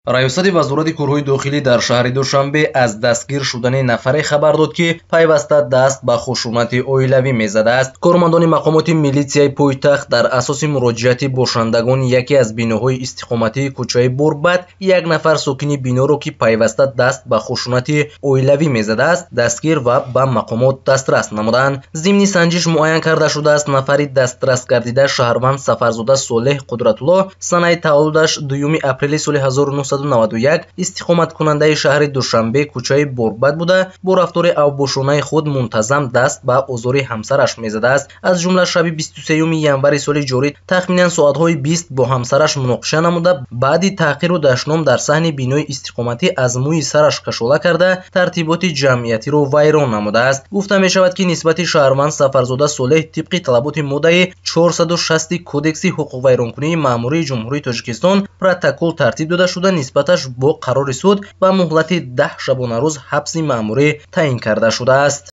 раёсати вазорати кӯрҳои дохилӣ дар шаҳри Душанбе аз дастгир шудани нафаре хабар дод, ки пайваста даст ба хушунати оилавӣ мезадааст. Кормандони мақомоти милитсияи пойтахт дар асоси муроҷиати бошандагони яке аз биноҳои истиқоматии кӯчаи Борбад як нафар сокини биноро, ки пайваста даст ба хушунати оилавӣ мезадааст, дастгир ва ба мақомот дастрас намуданд. Зимни санҷиш муайян карда шудааст нафари дастрас гардида шаҳрванд Сафарзода Солеҳ Қудратулло санаи таваллудаш 2 апрели соли 1991 истиқоматкунандаи шаҳри Душанбе кӯчаи Борбад буда, бо рафтори авбошонаи худ мунтазам даст ба озори ҳамсараш мезадааст. Аз ҷумла шаби 23 январи соли ҷорӣ тахминан соатҳои 20 бо ҳамсараш муноқиша намуда, баъди таҳқиру дашном дар саҳни бинои истиқоматӣ аз мӯи сараш кашола карда, тартиботи ҷамъиятиро вайрон намудааст. Гуфта мешавад, ки нисбати шаҳрванд Сафарзода Солеҳ тибқи талаботи моддаи 460 Кодекси ҳуқуқвайронкунии маъмурии Ҷумҳурии Тоҷикистон протокол тартиб дода шуда, нисбаташ бо қарори суд ба муҳлати 10 шабонарӯз ҳабси маъмурӣ таъин карда шудааст.